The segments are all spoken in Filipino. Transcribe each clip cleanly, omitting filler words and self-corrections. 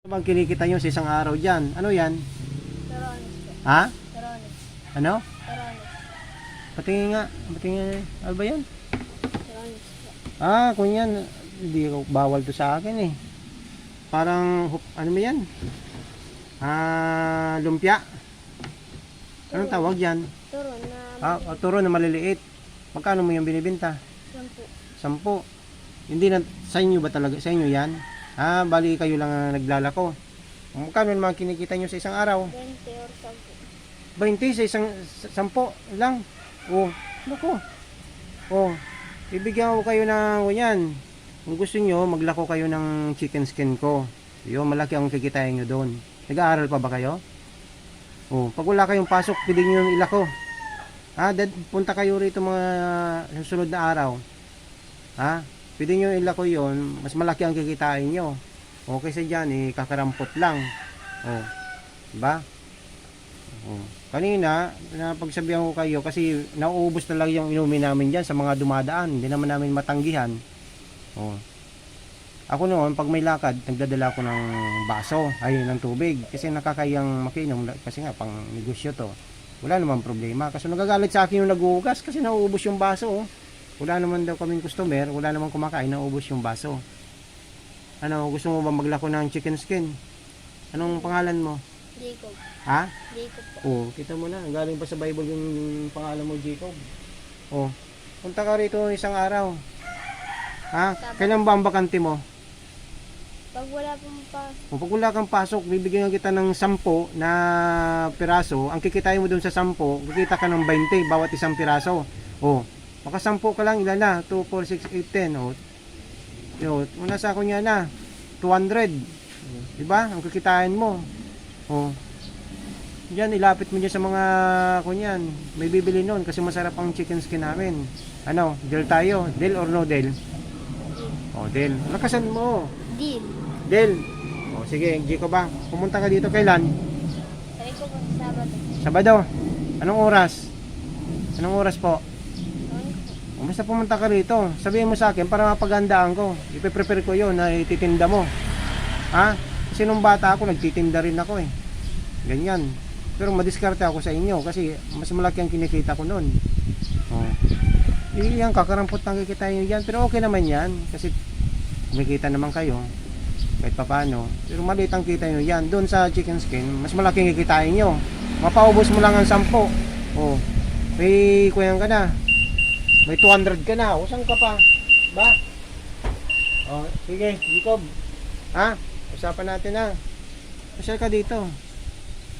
Ano bang kinikita nyo sa isang araw dyan? Ano yan? Torones po. Ha? Torones. Ano? Torones. Patingin nga. Patingin. Ano ba yan? Torones po. Kung yan. Hindi ko bawal to sa akin eh. Parang, ano ba yan? Lumpia. Anong tawag yan? Turon na Turo na maliliit. Magkano mo yung binibenta? 10. 10. Hindi na, sa inyo ba talaga? Sa inyo yan? Bali kayo lang ang naglalako. Magkano naman kinikita nyo sa isang araw? 20 or 20 10. sa isang 10 lang. Naku. Ibigyan ko kayo ng yan. Kung gusto nyo, maglako kayo ng chicken skin ko. Yun, malaki ang kikitain nyo doon. Nag-aaral pa ba kayo? Pag wala kayong pasok, pwede nyo yung ilako. Punta kayo rito mga susunod na araw. Pwede nyo ilako yun, mas malaki ang kikitain nyo. Kaysa dyan, kakarampot lang. Diba? Kanina, napagsabihan ko kayo kasi nauubos na lang yung inumin namin dyan sa mga dumadaan. Hindi naman namin matanggihan. Ako noon, pag may lakad, nagdadala ko ng baso, ng tubig. Kasi nakakayang makinom, kasi nga, pang negosyo to. Wala naman problema. Kasi nagagalit sa akin yung naguhugas kasi nauubos yung baso. Wala naman daw kaming customer, wala naman kumakain, naubos yung baso. Gusto mo ba maglako ng chicken skin? Anong pangalan mo? Jacob. Jacob po. Kita mo na, galing pa sa Bible yung pangalan mo, Jacob. Punta ka rito isang araw. Kailan ba ang bakante mo? Pag wala pong pasok. Pag wala kang pasok, bibigyan kita ng 10 na piraso. Ang kikitain mo dun sa 10, kikita ka ng 20 bawat isang piraso. Maka 10 ka lang, ilan na? 2, 4, 6, 8, 10. Nasa ako niya na 200. Diba? Ang kikitain mo. Diyan, ilapit mo dyan sa mga kunyan. May bibili nun kasi masarap ang chicken skin namin. Deal tayo? Deal or no deal? Deal. Lakasan mo. Deal. Sige, Giko ba? Pumunta ka dito kailan? Sabi ko po Sabado. Sabado. Anong oras? Anong oras po? Basta pumunta ka rito, sabihin mo sa akin para mapagandaan ko. Ipe-prepare ko yun na ititinda mo. Kasi nung bata ako, nagtitinda rin ako eh. Ganyan. Pero madiskarte ako sa inyo kasi mas malaki ang kinikita ko nun. Yan, kakarampot lang kikita nyo yan. Pero okay naman yan. Kasi kumikita naman kayo. Kahit papano. Pero maliit ang kita nyo yan. Doon sa chicken skin, mas malaki ang kikitain nyo. Mapaubos mo lang ang 10. May kuyang ka na. May 200 ka na. Saan ka pa? Ba? Sige, Jacob. Usapan natin na. Pasyal ka dito.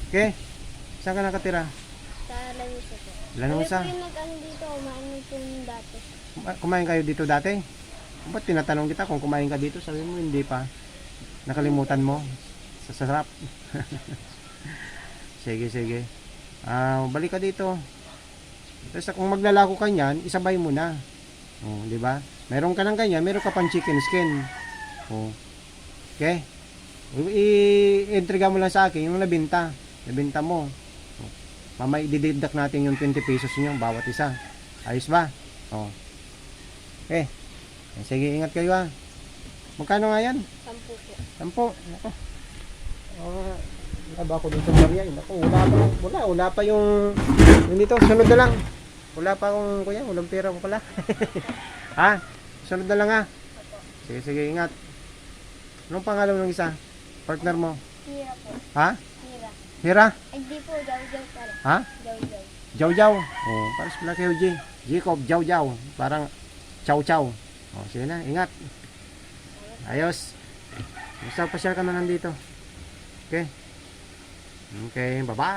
Okay? Saan ka nakatira? Sa Lanusa po. Lanusa? Kami po yung nag-ano dito, kumain po yung dati. Kumain kayo dito dati? Ba't tinatanong kita kung kumain ka dito? Sabi mo hindi pa. Nakalimutan mo. Sasarap. Sige. Balik ka dito. Tapos kung maglalako ka niyan, isabay mo na. Di ba? Meron ka ng ganyan, meron ka pang chicken skin. Okay? I-entrega mo lang sa akin yung nabenta. Nabenta mo. Mamaya i-deduct natin yung 20 pesos niyo bawat isa. Ayos ba? Okay. Sige, ingat kayo Magkano nga yan? 10 10. po. Ako. Wala ba ako dito, Maria? Wala pa yung dito, sunod na lang. Wala pa akong kuya, walang pera ko pala. Sunod na lang Sige, ingat. Anong pangalan ng isa? Partner mo? Hira po. Hira? Ay, di po, Jaw-Jaw pala. Jaw-Jaw. Paras pala kayo, Jacob, Jaw-Jaw. Parang chow-chow. Sige na, ingat. Ayos. Basta pa-share ka na nandito. Okay, bye-bye.